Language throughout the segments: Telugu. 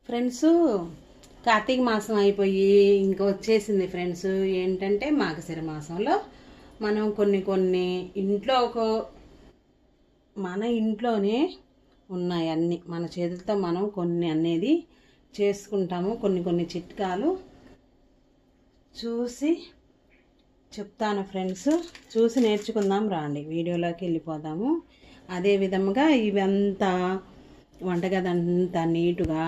ఫ్రెండ్స్, కార్తీక మాసం అయిపోయి ఇంకా వచ్చేసింది ఫ్రెండ్స్. ఏంటంటే మార్గశిర మాసంలో మనం కొన్ని ఇంట్లో మన ఇంట్లోనే ఉన్నాయి అన్నీ మన చేతులతో మనం కొన్ని అనేది చేసుకుంటాము. కొన్ని చిట్కాలు చూసి చెప్తాను ఫ్రెండ్స్. చూసి నేర్చుకుందాం రండి, వీడియోలోకి వెళ్ళిపోదాము. అదే విధముగా ఇవంతా వంటగది అంతా నీటుగా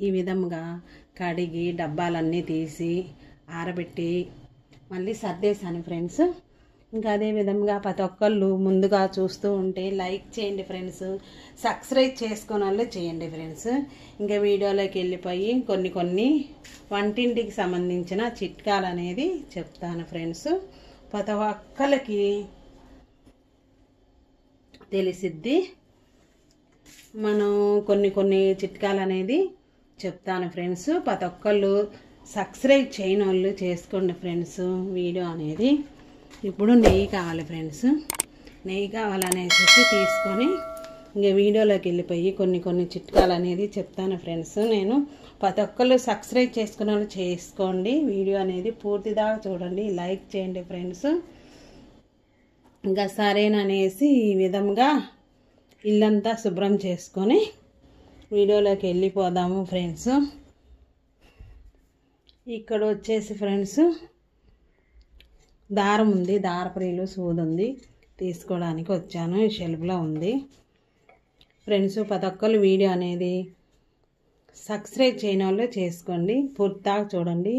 ఈ విధముగా కడిగి డబ్బాలన్నీ తీసి ఆరబెట్టి మళ్ళీ సర్దేశాను ఫ్రెండ్స్. ఇంకా అదే విధంగా ప్రతి ఒక్కళ్ళు ముందుగా చూస్తూ ఉంటే లైక్ చేయండి ఫ్రెండ్స్, సబ్స్క్రైబ్ చేసుకున్న వాళ్ళు చేయండి ఫ్రెండ్స్. ఇంకా వీడియోలోకి వెళ్ళిపోయి కొన్ని వంటింటికి సంబంధించిన చిట్కాలు అనేది చెప్తాను ఫ్రెండ్స్. ప్రతి ఒక్కరికి తెలిసిద్ది. మనం కొన్ని చిట్కాలు అనేది చెప్తాను ఫ్రెండ్స్. ప్రతి ఒక్కళ్ళు సబ్స్క్రైబ్ చేయని వాళ్ళు చేసుకోండి ఫ్రెండ్స్. వీడియో అనేది ఇప్పుడు నెయ్యి కావాలి ఫ్రెండ్స్. నెయ్యి కావాలనేసి తీసుకొని ఇంకా వీడియోలోకి వెళ్ళిపోయి కొన్ని చిట్కాలు అనేది చెప్తాను ఫ్రెండ్స్. నేను ప్రతి ఒక్కళ్ళు సబ్స్క్రైబ్ చేసుకున్న వాళ్ళు చేసుకోండి. వీడియో అనేది పూర్తిగా చూడండి, లైక్ చేయండి ఫ్రెండ్స్. ఇంకా సరేననేసి ఈ విధంగా ఇల్లంతా శుభ్రం చేసుకొని వీడియోలోకి వెళ్ళిపోదాము ఫ్రెండ్స్. ఇక్కడ వచ్చేసి ఫ్రెండ్స్ దారం ఉంది, దారపురీలు సూది ఉంది, తీసుకోవడానికి వచ్చాను. ఈ షెల్ఫ్లో ఉంది ఫ్రెండ్స్. ప్రతి ఒక్కరు వీడియో అనేది సబ్స్క్రైబ్ చేయని వాళ్ళు చేసుకోండి, పూర్తిగా చూడండి,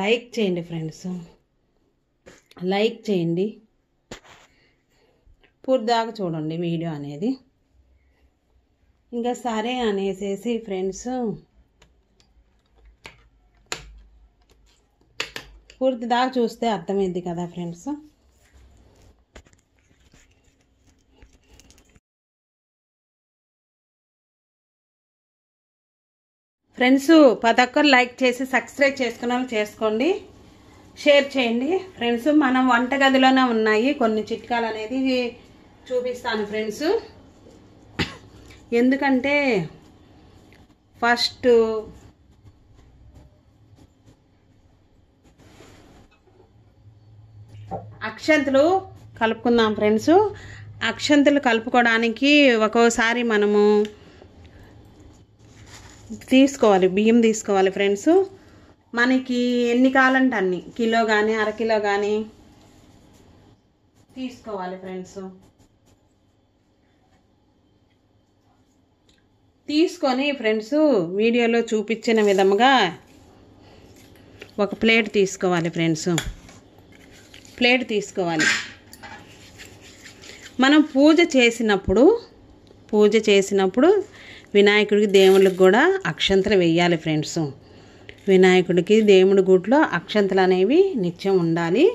లైక్ చేయండి ఫ్రెండ్స్. లైక్ చేయండి, పూర్తిగా చూడండి వీడియో అనేది. ఇంకా సరే అనేసేసి ఫ్రెండ్స్ పూర్తిగా చూస్తే అర్థమైంది కదా ఫ్రెండ్స్. ఫ్రెండ్స్ ప్రతి ఒక్కరు లైక్ చేసి సబ్స్క్రైబ్ చేసుకున్న వాళ్ళు చేసుకోండి, షేర్ చేయండి ఫ్రెండ్స్. మనం వంటగదిలోనే ఉన్నాయి కొన్ని చిట్కాలు అనేది చూపిస్తాను ఫ్రెండ్స్. ఎందుకంటే ఫస్ట్ అక్షంతలు కలుపుకుందాం ఫ్రెండ్స్. అక్షంతలు కలుపుకోవడానికి ఒక్కోసారి మనము తీసుకోవాలి, బియ్యం తీసుకోవాలి ఫ్రెండ్స్. మనకి ఎన్ని కావాలంటే అన్ని, కిలో కానీ అరకిలో కానీ తీసుకోవాలి ఫ్రెండ్స్. తీసుకొని ఫ్రెండ్స్ వీడియోలో చూపించిన విధముగా ఒక ప్లేట్ తీసుకోవాలి ఫ్రెండ్స్. ప్లేట్ తీసుకోవాలి. మనం పూజ చేసినప్పుడు వినాయకుడికి దేవుళ్ళకి కూడా అక్షంతలు వేయాలి ఫ్రెండ్స్. వినాయకుడికి దేవుడి గుడిలో అక్షంతలు అనేవి నిత్యం ఉండాలి.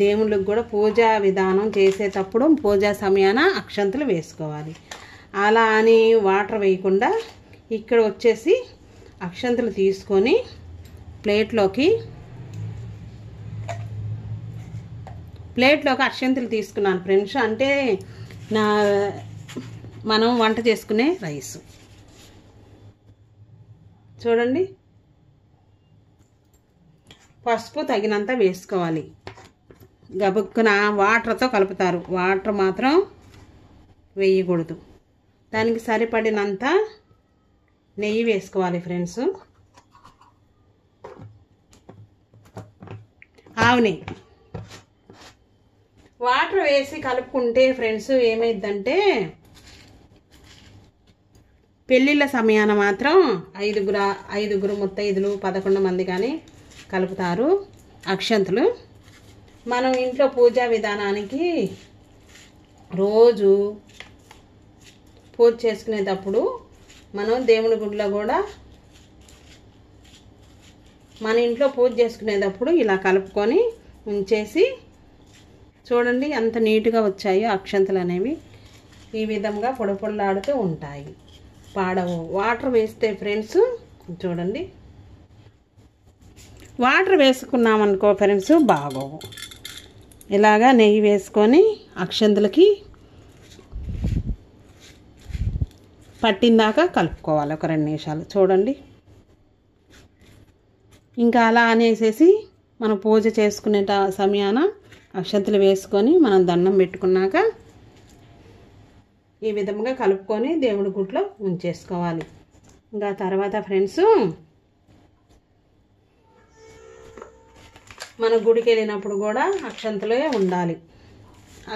దేవుళ్ళకి కూడా పూజా విధానం చేసేటప్పుడు పూజా సమయాన అక్షంతలు వేసుకోవాలి. అలా అని వాటర్ వేయకుండా ఇక్కడ వచ్చేసి అక్షంతలు తీసుకొని ప్లేట్లోకి అక్షంతలు తీసుకున్నాను ఫ్రెండ్స్. అంటే మనం వంట చేసుకునే రైస్ చూడండి. పసుపు తగినంత వేసుకోవాలి. గబుక్కున వాటర్తో కలుపుతారు, వాటర్ మాత్రం వేయకూడదు. దానికి సరిపడినంత నెయ్యి వేసుకోవాలి ఫ్రెండ్స్. ఆవు నెయ్యి వాటర్ వేసి కలుపుకుంటే ఫ్రెండ్స్ ఏమైందంటే పెళ్ళిళ్ళ సమయాన మాత్రం ఐదుగురు ముత్తైదులు 11 మంది కానీ కలుపుతారు అక్షంతలు. మనం ఇంట్లో పూజా విధానానికి రోజు పూజ చేసుకునేటప్పుడు మనం దేవుని గుడిలో కూడా మన ఇంట్లో పూజ చేసుకునేటప్పుడు ఇలా కలుపుకొని ఉంచేసి చూడండి ఎంత నీట్గా వచ్చాయో అక్షంతలు అనేవి. ఈ విధంగా పొడపొడలాడుతూ ఉంటాయి, పాడవు. వాటర్ వేస్తే ఫ్రెండ్స్ చూడండి, వాటర్ వేసుకున్నామనుకో ఫ్రెండ్స్ బాగోవు. ఇలాగా నెయ్యి వేసుకొని అక్షంతలకి పట్టిందాకా కలుపుకోవాలి ఒక 2 నిమిషాలు. చూడండి, ఇంకా అలా అనేసేసి మనం పూజ చేసుకునే సమయాన అక్షంతలు వేసుకొని మనం దండం పెట్టుకున్నాక ఈ విధంగా కలుపుకొని దేవుడి గుట్లో ఉంచేసుకోవాలి. ఇంకా తర్వాత ఫ్రెండ్స్, మన గుడికి వెళ్ళినప్పుడు కూడా అక్షంతలే ఉండాలి.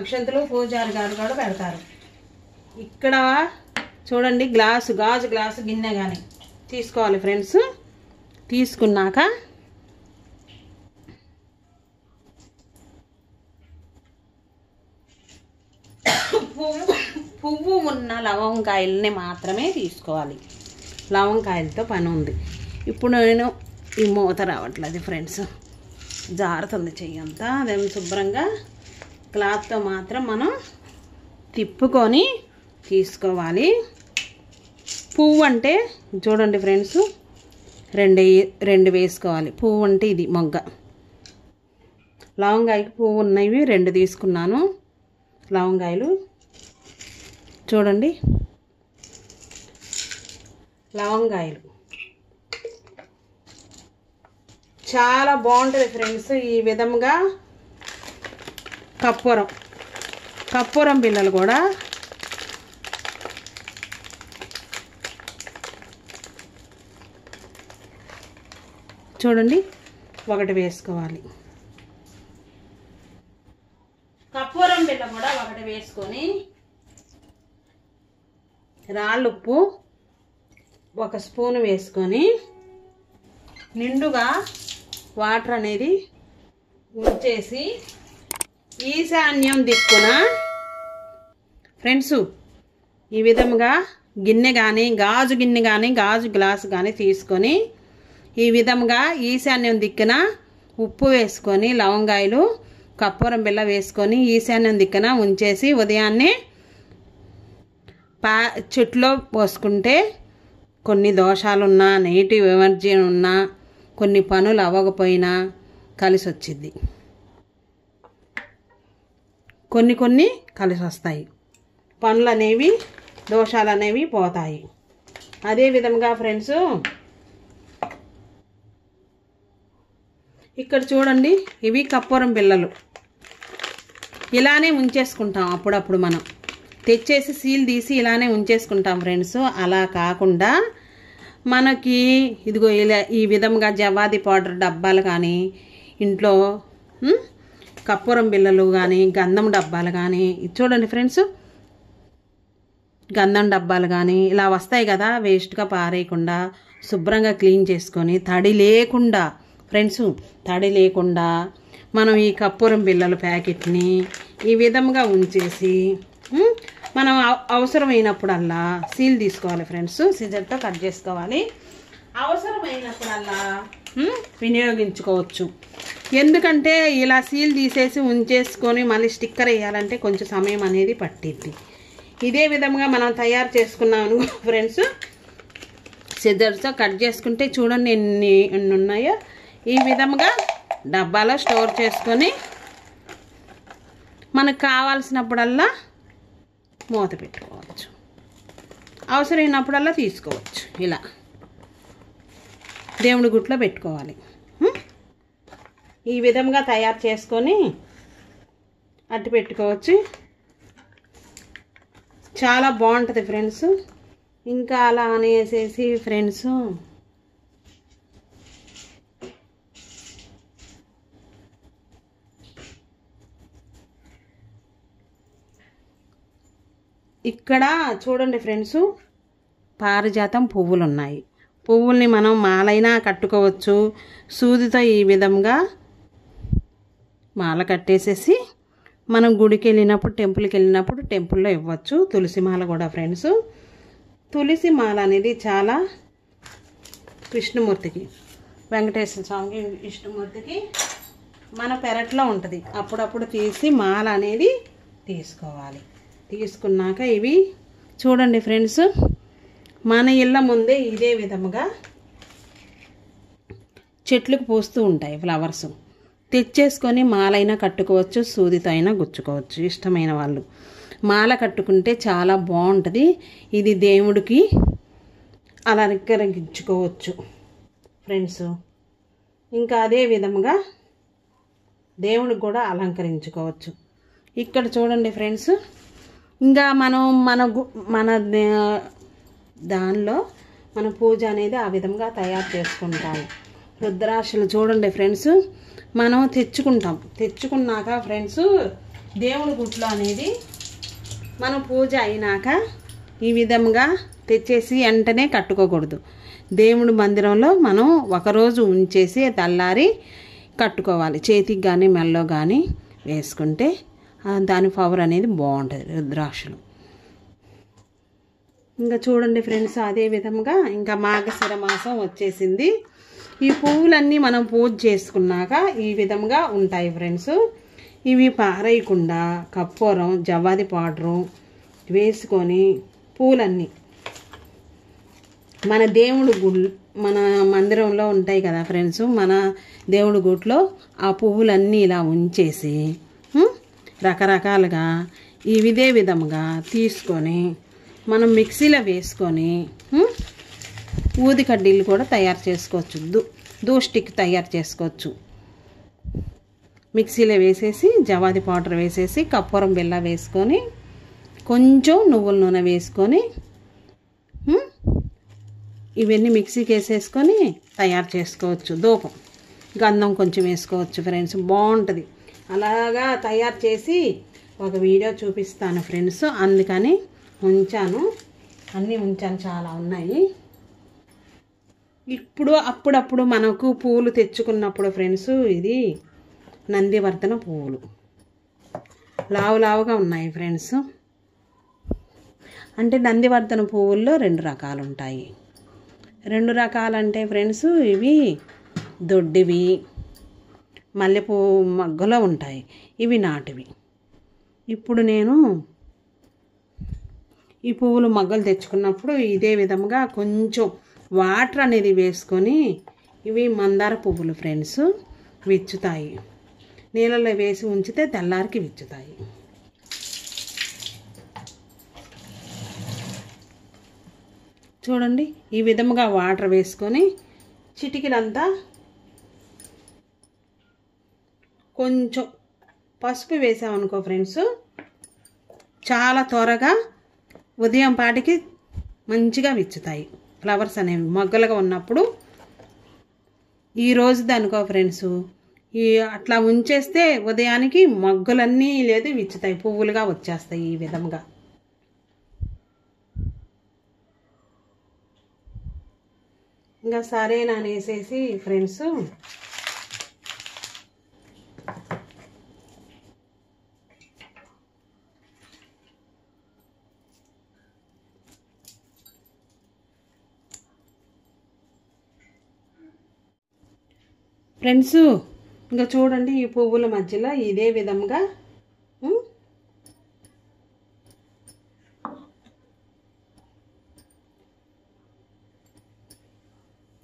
అక్షంతలు పూజారి గారు కూడా పెడతారు. ఇక్కడ చూడండి, గాజు గ్లాసు గిన్నె కానీ తీసుకోవాలి ఫ్రెండ్స్. తీసుకున్నాక పువ్వు ఉన్న లవంగాయల్ని మాత్రమే తీసుకోవాలి. లవంగాయలతో పని ఉంది. ఇప్పుడు నేను ఈ మూత రావట్లేదు ఫ్రెండ్స్, జారుతుంది చెయ్యంతా. అదేమి శుభ్రంగా క్లాత్తో మాత్రం మనం తిప్పుకొని తీసుకోవాలి. పువ్వు అంటే చూడండి ఫ్రెండ్స్, రెండు వేసుకోవాలి. పువ్వు అంటే ఇది మొగ్గ. లవంగాయకి పువ్వు ఉన్నవి 2 తీసుకున్నాను. లవంగాయలు చూడండి, లవంగాయలు చాలా బాగుంటుంది ఫ్రెండ్స్. ఈ విధంగా కర్పూరం బిళ్ళలు కూడా చూడండి, 1 వేసుకోవాలి. కర్పూరం బిళ్ళ కూడా 1 వేసుకొని రాళ్ళుప్పు 1 స్పూన్ వేసుకొని నిండుగా వాటర్ అనేది ఉంచేసి ఈశాన్యం దిక్కున ఫ్రెండ్స్ ఈ విధంగా గిన్నె కానీ గాజు గిన్నె కానీ గాజు గ్లాసు కానీ తీసుకొని ఈ విధంగా ఈశాన్యం దిక్కున ఉప్పు వేసుకొని లవంగాయలు కర్పూరం బిళ్ళ వేసుకొని ఈశాన్యం దిక్కున ఉంచేసి ఉదయాన్నే చెట్లో పోసుకుంటే కొన్ని దోషాలున్నా నెగిటివ్ ఎనర్జీ ఉన్నా కొన్ని పనులు అవ్వకపోయినా కలిసి వచ్చింది. కొన్ని కలిసి వస్తాయి. పనులు అనేవి దోషాలు అనేవి పోతాయి. అదే విధంగా ఫ్రెండ్స్ ఇక్కడ చూడండి, ఇవి కర్పూరం బిళ్ళలు. ఇలానే ఉంచేసుకుంటాం. అప్పుడప్పుడు మనం తెచ్చేసి సీల్ తీసి ఇలానే ఉంచేసుకుంటాం ఫ్రెండ్స్. అలా కాకుండా మనకి ఇదిగో ఇలా ఈ విధంగా జవాది పౌడర్ డబ్బాలు కానీ ఇంట్లో కర్పూరం బిళ్ళలు కానీ గంధం డబ్బాలు కానీ చూడండి ఫ్రెండ్స్, గంధం డబ్బాలు కానీ ఇలా వస్తాయి కదా, వేస్ట్గా పారేయకుండా శుభ్రంగా క్లీన్ చేసుకొని తడి లేకుండా ఫ్రెండ్స్ మనం ఈ కర్పూరం బిళ్ళల ప్యాకెట్ని ఈ విధంగా ఉంచేసి మనం అవసరమైనప్పుడల్లా సీల్ తీసుకోవాలి ఫ్రెండ్స్. సిజర్తో కట్ చేసుకోవాలి. అవసరమైనప్పుడల్లా వినియోగించుకోవచ్చు. ఎందుకంటే ఇలా సీల్ తీసేసి ఉంచేసుకొని మళ్ళీ స్టిక్కర్ వేయాలంటే కొంచెం సమయం అనేది పట్టిద్ది. ఇదే విధంగా మనం తయారు చేసుకున్నాము ఫ్రెండ్స్. సిజర్తో కట్ చేసుకుంటే చూడండి ఎన్ని ఉన్నాయో. ఈ విధంగా డబ్బాలో స్టోర్ చేసుకొని మనకు కావాల్సినప్పుడల్లా మూత పెట్టుకోవచ్చు. అవసరమైనప్పుడల్లా తీసుకోవచ్చు. ఇలా దేవుడి గుట్లో పెట్టుకోవాలి. ఈ విధంగా తయారు చేసుకొని అట్టు పెట్టుకోవచ్చు. చాలా బాగుంటుంది ఫ్రెండ్స్. ఇంకా అలా అనేసేసి ఫ్రెండ్స్ ఇక్కడ చూడండి ఫ్రెండ్స్, పారిజాతం పువ్వులు ఉన్నాయి. పువ్వుల్ని మనం మాలైనా కట్టుకోవచ్చు. సూదితో ఈ విధంగా మాల కట్టేసేసి మనం గుడికి వెళ్ళినప్పుడు టెంపుల్కి వెళ్ళినప్పుడు టెంపుల్లో ఇవ్వచ్చు. తులసి మాల కూడా ఫ్రెండ్స్. తులసి మాల అనేది చాలా విష్ణుమూర్తికి, వెంకటేశ్వర స్వామికి, విష్ణుమూర్తికి మన పెరట్లో ఉంటుంది. అప్పుడప్పుడు తీసి మాల అనేది తీసుకోవాలి. తీసుకున్నాక ఇవి చూడండి ఫ్రెండ్స్, మన ఇళ్ళ ముందే ఇదే విధముగా చెట్లకు పూస్తూ ఉంటాయి ఫ్లవర్స్. తెచ్చేసుకొని మాలైనా కట్టుకోవచ్చు, సూదితో అయినా గుచ్చుకోవచ్చు ఇష్టమైన వాళ్ళు. మాల కట్టుకుంటే చాలా బాగుంటుంది. ఇది దేవుడికి అలంకరించుకోవచ్చు ఫ్రెండ్స్. ఇంకా అదే విధంగా దేవుడికి కూడా అలంకరించుకోవచ్చు. ఇక్కడ చూడండి ఫ్రెండ్స్, ఇంకా మనం మన దానిలో మన పూజ అనేది ఆ విధంగా తయారు చేసుకుంటాము. రుద్రాక్షలు చూడండి ఫ్రెండ్స్, మనం తెచ్చుకున్నాక ఫ్రెండ్స్ దేవుడి గుట్లో అనేది మనం పూజ అయినాక ఈ విధంగా తెచ్చేసి వెంటనే కట్టుకోకూడదు. దేవుడి మందిరంలో మనం ఒకరోజు ఉంచేసి తెల్లారి కట్టుకోవాలి. చేతికి కానీ మెల్లో కానీ వేసుకుంటే దాని పవర్ అనేది బాగుంటుంది రుద్రాక్షలు. ఇంకా చూడండి ఫ్రెండ్స్, అదే విధంగా ఇంకా మార్గశిర మాసం వచ్చేసింది. ఈ పువ్వులన్నీ మనం పూజ చేసుకున్నాక ఈ విధంగా ఉంటాయి ఫ్రెండ్స్. ఇవి పారేయకుండా కర్పూరం, జవ్వాది పౌడరు వేసుకొని పూలన్నీ మన మన మందిరంలో ఉంటాయి కదా ఫ్రెండ్స్, మన దేవుడి గుట్లో ఆ పువ్వులన్నీ ఇలా ఉంచేసి రకరకాలుగా ఇదే విధంగా తీసుకొని మనం మిక్సీలో వేసుకొని ఊది కడ్డీలు కూడా తయారు చేసుకోవచ్చు. దూష్టికి తయారు చేసుకోవచ్చు. మిక్సీలో వేసేసి జవాది పౌడర్ వేసేసి కర్పూరం బిళ్ళ వేసుకొని కొంచెం నువ్వుల నూనె వేసుకొని ఇవన్నీ మిక్సీకి వేసేసుకొని తయారు చేసుకోవచ్చు. ధూపం గంధం కొంచెం వేసుకోవచ్చు ఫ్రెండ్స్, బాగుంటుంది. అలాగా తయారు చేసి ఒక వీడియో చూపిస్తాను ఫ్రెండ్స్, అందుకని అన్నీ ఉంచాను, చాలా ఉన్నాయి. ఇప్పుడు అప్పుడప్పుడు మనకు పువ్వులు తెచ్చుకున్నప్పుడు ఫ్రెండ్స్, ఇది నందివర్ధన పువ్వులు లావుగా ఉన్నాయి ఫ్రెండ్స్. అంటే నందివర్ధన పువ్వుల్లో 2 రకాలు ఉంటాయి. 2 రకాలంటే ఫ్రెండ్స్, ఇవి దొడ్డివి మల్లెపువ్వు మగ్గలో ఉంటాయి, ఇవి నాటివి. ఇప్పుడు నేను ఈ పువ్వులు మగ్గలు తెచ్చుకున్నప్పుడు ఇదే విధంగా కొంచెం వాటర్ అనేది వేసుకొని, ఇవి మందార పువ్వులు ఫ్రెండ్స్, విచ్చుతాయి. నీళ్ళలో వేసి ఉంచితే తెల్లారికి విచ్చుతాయి. చూడండి, ఈ విధముగా వాటర్ వేసుకొని చిటికినంతా కొంచెం పసుపు వేసామనుకో ఫ్రెండ్స్, చాలా త్వరగా ఉదయం పాటికి మంచిగా విచ్చుతాయి ఫ్లవర్స్ అనేవి. మొగ్గలుగా ఉన్నప్పుడు ఈ రోజుది అనుకో ఫ్రెండ్స్, అట్లా ఉంచేస్తే ఉదయానికి మొగ్గలన్నీ లేదు విచ్చుతాయి, పువ్వులుగా వచ్చేస్తాయి ఈ విధంగా. ఇంకా సరేనా అనేసేసి ఫ్రెండ్స్ ఇంకా చూడండి, ఈ పువ్వుల మధ్యలో ఇదే విధంగా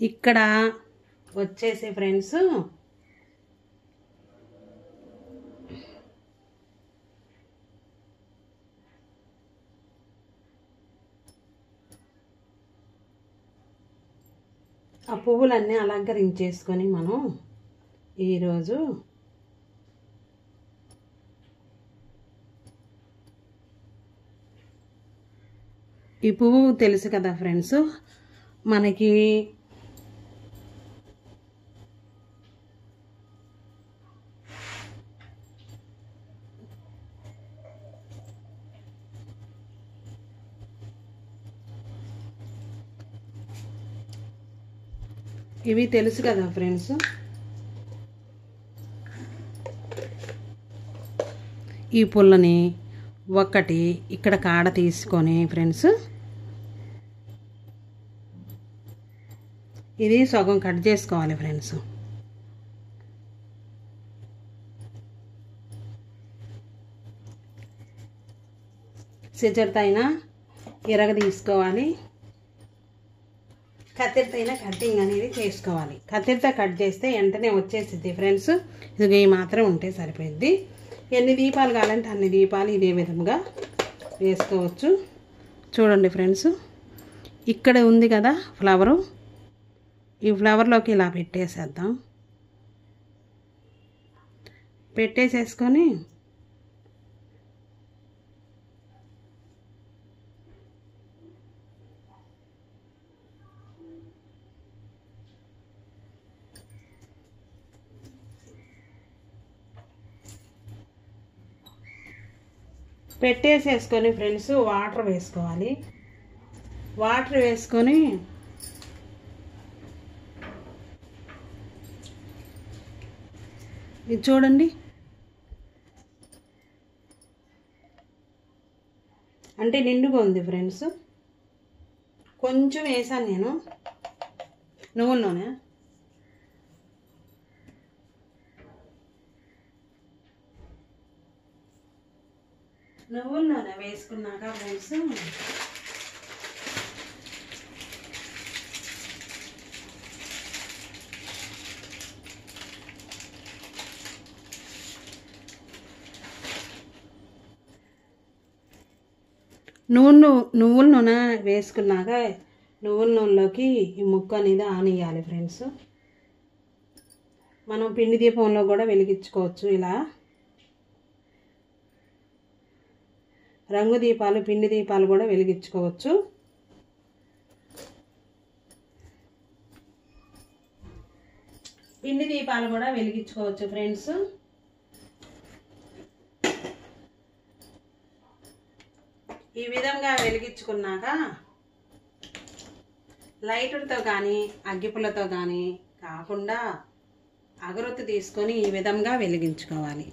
ఇక్కడ వచ్చేసి ఫ్రెండ్స్ ఆ పువ్వులన్నీ అలంకరించేసుకొని మనం ఈరోజు ఈ పువ్వు తెలుసు కదా ఫ్రెండ్స్, మనకి ఇవి తెలుసు కదా ఫ్రెండ్స్. ఈ పుల్లని ఒక్కటి ఇక్కడ కాడ తీసుకొని ఫ్రెండ్స్ ఇది సగం కట్ చేసుకోవాలి ఫ్రెండ్స్. సిజర్తో అయినా ఇరగ తీసుకోవాలి, కత్తిరితో అయినా కటింగ్ అనేది చేసుకోవాలి. కత్తిరితో కట్ చేస్తే వెంటనే వచ్చేసిద్ది ఫ్రెండ్స్. ఇది మాత్రం ఉంటే సరిపోద్ది. ఎన్ని దీపాలు కావాలంటే అన్ని దీపాలు ఇదే విధంగా వేసుకోవచ్చు. చూడండి ఫ్రెండ్స్, ఇక్కడ ఉంది కదా ఫ్లవరు, ఈ ఫ్లవర్లోకి ఇలా పెట్టేసేద్దాం. పెట్టేసేసుకొని ఫ్రెండ్స్ వాటర్ వేసుకోవాలి. వాటర్ వేసుకొని ఇది చూడండి, అంటే నిండుగా ఉంది ఫ్రెండ్స్. కొంచెం వేసాను నేను నువ్వుల నూనె. నువ్వుల నూనె వేసుకున్నాక ఫ్రెండ్స్ నువ్వుల నూనె వేసుకున్నాక నువ్వుల నూనెలోకి ఈ ముక్క అనేది ఆనియాలి ఫ్రెండ్స్. మనం పిండి దీపంలో కూడా వెలిగించుకోవచ్చు. ఇలా రంగు దీపాలు, పిండి దీపాలు కూడా వెలిగించుకోవచ్చు. పిండి దీపాలు కూడా వెలిగించుకోవచ్చు ఫ్రెండ్స్. ఈ విధంగా వెలిగించుకున్నాక లైటర్తో కానీ అగ్గిపుల్లతో కానీ కాకుండా అగరొత్తి తీసుకొని ఈ విధంగా వెలిగించుకోవాలి.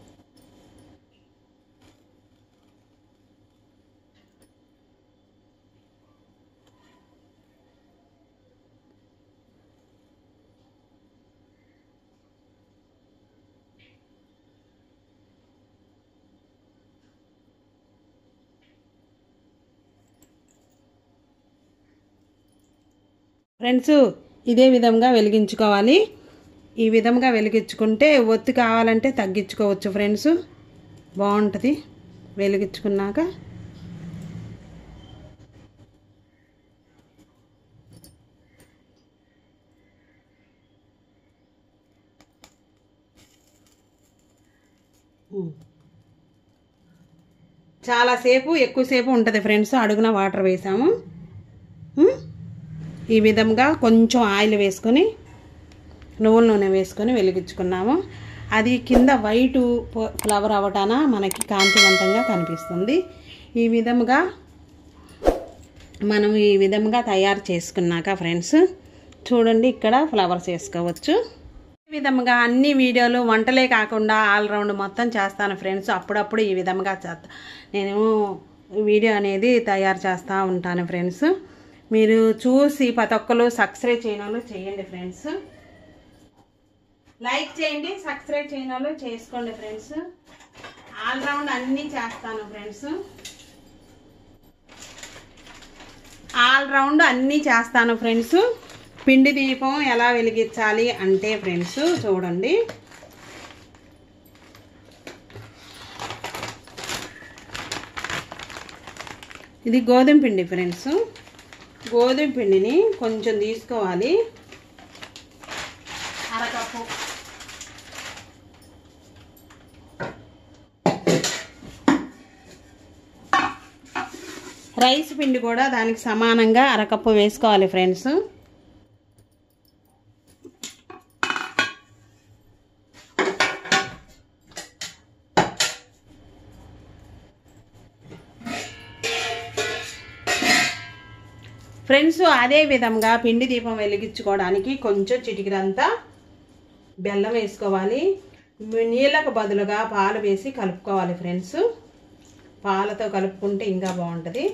ఫ్రెండ్స్ ఇదే విధంగా వెలిగించుకోవాలి. ఈ విధంగా వెలిగించుకుంటే ఒత్తి కావాలంటే తగ్గించుకోవచ్చు ఫ్రెండ్స్, బాగుంటుంది వెలిగించుకున్నాక. చాలాసేపు ఎక్కువసేపు ఉంటుంది ఫ్రెండ్స్. అడుగున వాటర్ వేసాము. ఈ విధంగా కొంచెం ఆయిల్ వేసుకొని నువ్వుల నూనె వేసుకొని వెలిగించుకున్నాము. అది కింద వైట్ ఫ్లవర్ అవ్వటాన మనకి కాంతివంతంగా కనిపిస్తుంది. ఈ విధంగా మనం ఈ విధంగా తయారు చేసుకున్నాక ఫ్రెండ్స్ చూడండి, ఇక్కడ ఫ్లవర్స్ వేసుకోవచ్చు. ఈ విధంగా అన్ని వీడియోలు వంటలే కాకుండా ఆల్రౌండ్ మొత్తం చేస్తాను ఫ్రెండ్స్. అప్పుడప్పుడు ఈ విధంగా నేను వీడియో అనేది తయారు చేస్తూ ఉంటాను ఫ్రెండ్స్. మీరు చూసి ప్రతి ఒక్కరు సబ్స్క్రైబ్ చేయని వాళ్ళు చేయండి ఫ్రెండ్స్. లైక్ చేయండి, సబ్స్క్రైబ్ చేయని వాళ్ళు చేసుకోండి ఫ్రెండ్స్. ఆల్రౌండ్ అన్నీ చేస్తాను ఫ్రెండ్స్. ఆల్రౌండ్ అన్నీ చేస్తాను ఫ్రెండ్స్. పిండి దీపం ఎలా వెలిగించాలి అంటే ఫ్రెండ్స్ చూడండి, ఇది గోధుమ పిండి ఫ్రెండ్స్. గోధుమ పిండిని కొంచెం తీసుకోవాలి, అరకప్పు. రైస్ పిండి కూడా దానికి సమానంగా అరకప్పు వేసుకోవాలి ఫ్రెండ్స్. ఫ్రెండ్స్ అదే విధంగా పిండి దీపం వెలిగించుకోవడానికి కొంచెం చిటికినంత బెల్లం వేసుకోవాలి. నీళ్ళకు బదులుగా పాలు వేసి కలుపుకోవాలి ఫ్రెండ్స్. పాలతో కలుపుకుంటే ఇంకా బాగుంటుంది.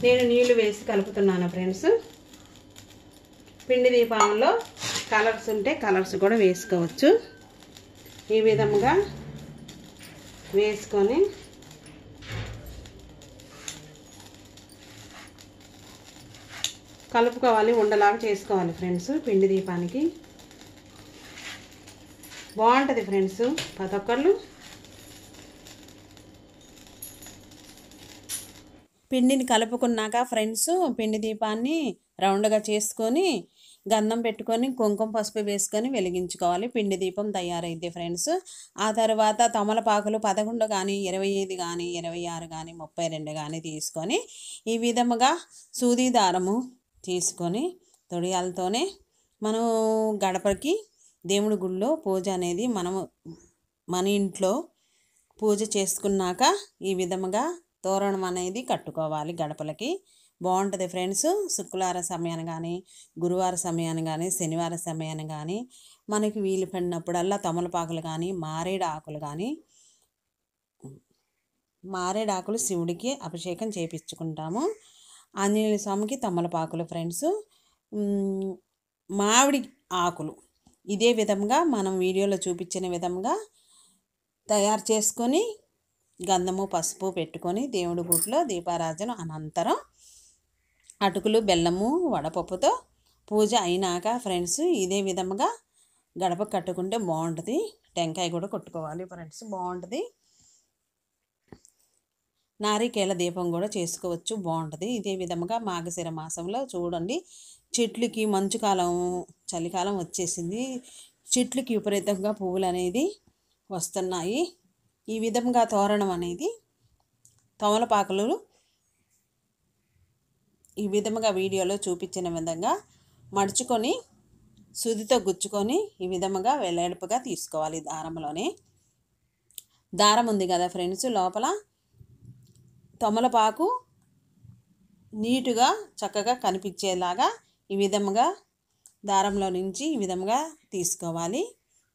నేను నీళ్లు వేసి కలుపుతున్నాను ఫ్రెండ్స్. పిండి దీపంలో కలర్స్ ఉంటే కలర్స్ కూడా వేసుకోవచ్చు. ఈ విధంగా వేసుకొని కలుపుకోవాలి, ఉండలాగా చేసుకోవాలి ఫ్రెండ్స్. పిండి దీపానికి బాగుంటుంది ఫ్రెండ్స్. ప్రతి ఒక్కళ్ళు పిండిని కలుపుకున్నాక ఫ్రెండ్స్ పిండి దీపాన్ని రౌండ్గా చేసుకొని గంధం పెట్టుకొని కుంకుమ పసుపు వేసుకొని వెలిగించుకోవాలి. పిండి దీపం తయారైద్ది ఫ్రెండ్స్. ఆ తర్వాత తమలపాకులు 11 కానీ 25 కానీ 26 కానీ 32 కానీ తీసుకొని ఈ విధముగా సూది దారము తీసుకొని తొడియాలతోనే మనం గడపకి దేవుడి గుళ్ళో పూజ అనేది మనము మన ఇంట్లో పూజ చేసుకున్నాక ఈ విధముగా తోరణం అనేది కట్టుకోవాలి గడపలకి. బాగుంటుంది ఫ్రెండ్స్. శుక్రవారం సమయాన్ని కానీ గురువార సమయాన్ని కానీ శనివార సమయాన్ని కానీ మనకి వీలు పడినప్పుడల్లా తమలపాకులు కానీ మారేడు ఆకులు శివుడికి అభిషేకం చేయించుకుంటాము. ఆంజనేయ స్వామికి తమలపాకులు ఫ్రెండ్స్. మామిడి ఆకులు ఇదే విధంగా మనం వీడియోలో చూపించిన విధంగా తయారు చేసుకొని గంధము పసుపు పెట్టుకొని దేవుడి గుడిలో దీపారాధన అనంతరం అటుకులు బెల్లము వడపప్పుతో పూజ అయినాక ఫ్రెండ్స్ ఇదే విధంగా గడప కట్టుకుంటే బాగుంటుంది. టెంకాయ కూడా కొట్టుకోవాలి ఫ్రెండ్స్, బాగుంటుంది. నారికేళ దీపం కూడా చేసుకోవచ్చు, బాగుంటుంది. ఇదే విధంగా మాఘశిర మాసంలో చూడండి చెట్లకి మంచుకాలం చలికాలం వచ్చేసింది. చెట్లకి విపరీతంగా పువ్వులు అనేది వస్తున్నాయి. ఈ విధంగా తోరణం అనేది తమలపాకులు ఈ విధంగా వీడియోలో చూపించిన విధంగా మడుచుకొని సూదితో గుచ్చుకొని ఈ విధముగా వెడల్పుగా తీసుకోవాలి. దారం ఉంది కదా ఫ్రెండ్స్, లోపల తమలపాకు నీటుగా చక్కగా కనిపించేలాగా ఈ విధముగా దారంలో నుంచి ఈ విధముగా తీసుకోవాలి.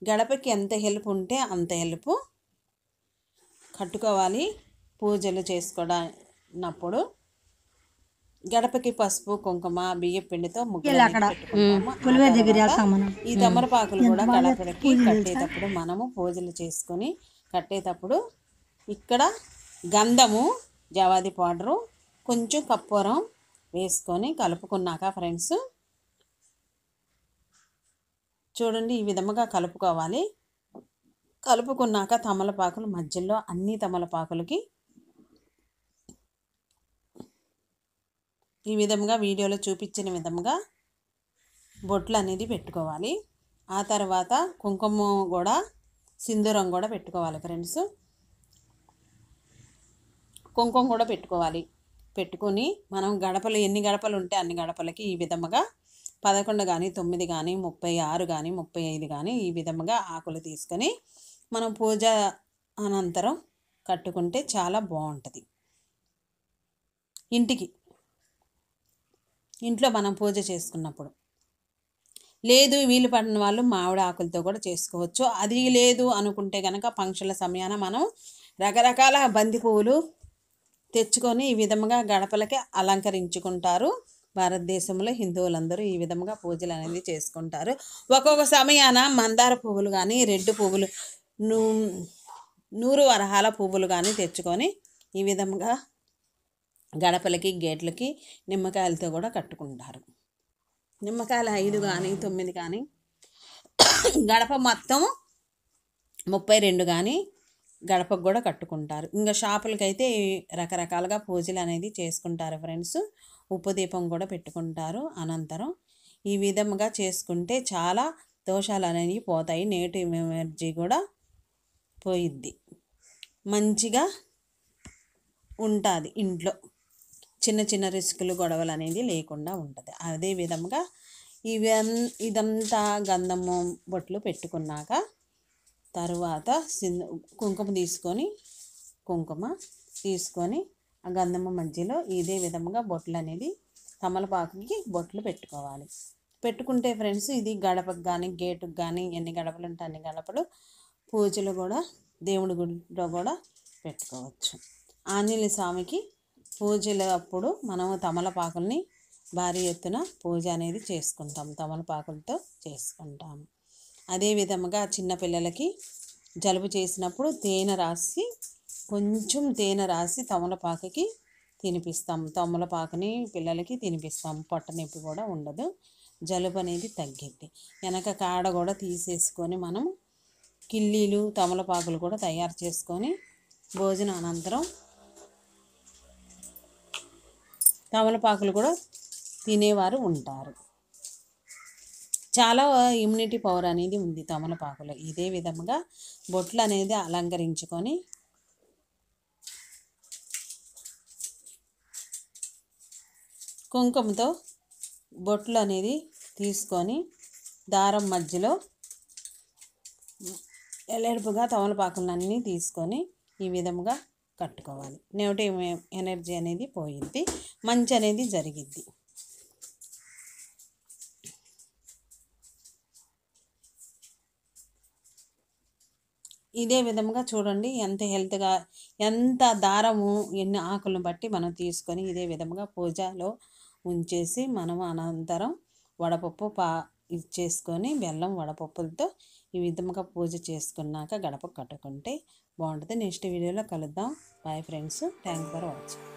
గడపకి ఎంత హెల్ప్ ఉంటే అంత హెల్ప్ కట్టుకోవాలి. పూజలు చేసుకోవడప్పుడు గడపకి పసుపు కుంకుమ బియ్యం పిండితో ముగ్గులు ఈ తమలపాకులు కూడా గడపకి కట్టేటప్పుడు మనము పూజలు చేసుకొని కట్టేటప్పుడు ఇక్కడ గంధము జవాది పౌడరు కొంచెం కర్పూరం వేసుకొని కలుపుకున్నాక ఫ్రెండ్స్ చూడండి ఈ విధముగా కలుపుకోవాలి. కలుపుకున్నాక తమలపాకులు మధ్యలో అన్ని తమలపాకులకి ఈ విధంగా వీడియోలో చూపించిన విధంగా బొట్లు అనేది పెట్టుకోవాలి. ఆ తర్వాత కుంకుమ కూడా సింధూరం కూడా పెట్టుకోవాలి ఫ్రెండ్స్. కుంకుమ కూడా పెట్టుకొని మనం గడపలు ఎన్ని గడపలు ఉంటే అన్ని గడపలకి ఈ విధముగా 11 కానీ 9 కానీ 36 కానీ 35 కానీ ఈ విధముగా ఆకులు తీసుకొని మనం పూజ అనంతరం కట్టుకుంటే చాలా బాగుంటుంది. ఇంట్లో మనం పూజ చేసుకున్నప్పుడు లేదు వీలు పడిన వాళ్ళు మామిడి ఆకులతో కూడా చేసుకోవచ్చు. అది లేదు అనుకుంటే కనుక ఫంక్షన్ల సమయాన మనం రకరకాల బంతి పువ్వులు తెచ్చుకొని ఈ విధముగా గడపలకి అలంకరించుకుంటారు. భారతదేశంలో హిందువులందరూ ఈ విధముగా పూజలు అనేది చేసుకుంటారు. ఒక్కొక్క సమయాన మందార పువ్వులు కానీ రెడ్ పువ్వులు 100 వరహాల పువ్వులు కానీ తెచ్చుకొని ఈ విధంగా గడపలకి గేట్లకి నిమ్మకాయలతో కూడా కట్టుకుంటారు. నిమ్మకాయలు 5 కానీ 9 కానీ గడప మొత్తం 32 కానీ గడపకు కూడా కట్టుకుంటారు. ఇంకా షాపులకైతే రకరకాలుగా పూజలు అనేది చేసుకుంటారు ఫ్రెండ్స్. ఉప్పు దీపం కూడా పెట్టుకుంటారు. అనంతరం ఈ విధంగా చేసుకుంటే చాలా దోషాలు అనేవి పోతాయి. నెగిటివ్ ఎనర్జీ కూడా పోయిద్ది. మంచిగా ఉంటుంది. ఇంట్లో చిన్న చిన్న రిస్కులు గొడవలు అనేది లేకుండా ఉంటుంది. అదే విధంగా ఇదంతా గంధము బొట్లు పెట్టుకున్నాక తరువాత కుంకుమ తీసుకొని ఆ గంధము మధ్యలో ఇదే విధంగా బొట్లు అనేది తమలపాకుకి బొట్లు పెట్టుకోవాలి. పెట్టుకుంటే ఫ్రెండ్స్ ఇది గడపకు కానీ గేటుకు కానీ ఎన్ని గడపలు ఉంటే అన్ని గడపలు పూజలు కూడా దేవుడి గుడిలో కూడా పెట్టుకోవచ్చు. ఆంజనేయ స్వామికి పూజలు అప్పుడు మనము తమలపాకుల్ని భారీ ఎత్తున పూజ అనేది చేసుకుంటాం. తమలపాకులతో చేసుకుంటాము. అదే విధముగా చిన్నపిల్లలకి జలుబు చేసినప్పుడు కొంచెం తేనె రాసి తమలపాకుకి తినిపిస్తాము. తమలపాకుని పిల్లలకి తినిపిస్తాము. పొట్ట నొప్పి కూడా ఉండదు. జలుబు అనేది తగ్గిద్ది. వెనక కాడ కూడా తీసేసుకొని మనం కిల్లీలు తమలపాకులు కూడా తయారు చేసుకొని భోజనం అనంతరం తమలపాకులు కూడా తినేవారు ఉంటారు. చాలా ఇమ్యూనిటీ పవర్ అనేది ఉంది తమలపాకులో. ఇదే విధంగా బొట్లు అనేది అలంకరించుకొని కుంకుమతో బొట్లు అనేది తీసుకొని దారం మధ్యలో ఎలెడుపుగా తమలపాకులన్నీ తీసుకొని ఈ విధంగా కట్టుకోవాలి. నెగటివ్ ఎనర్జీ అనేది పోయిద్ది, మంచి అనేది జరిగిద్ది. ఇదే విధంగా చూడండి ఎంత హెల్త్గా, ఎంత దారము ఎన్ని ఆకులను బట్టి మనం తీసుకొని ఇదే విధంగా పూజలో ఉంచేసి మనం అనంతరం వడపప్పు ఇచ్చేసుకొని బెల్లం వడపప్పులతో ఈ విధంగా పూజ చేసుకున్నాక గడప కట్టుకుంటే బాగుంటుంది. నెక్స్ట్ వీడియోలో కలుద్దాం. Bye friends, thank for watching.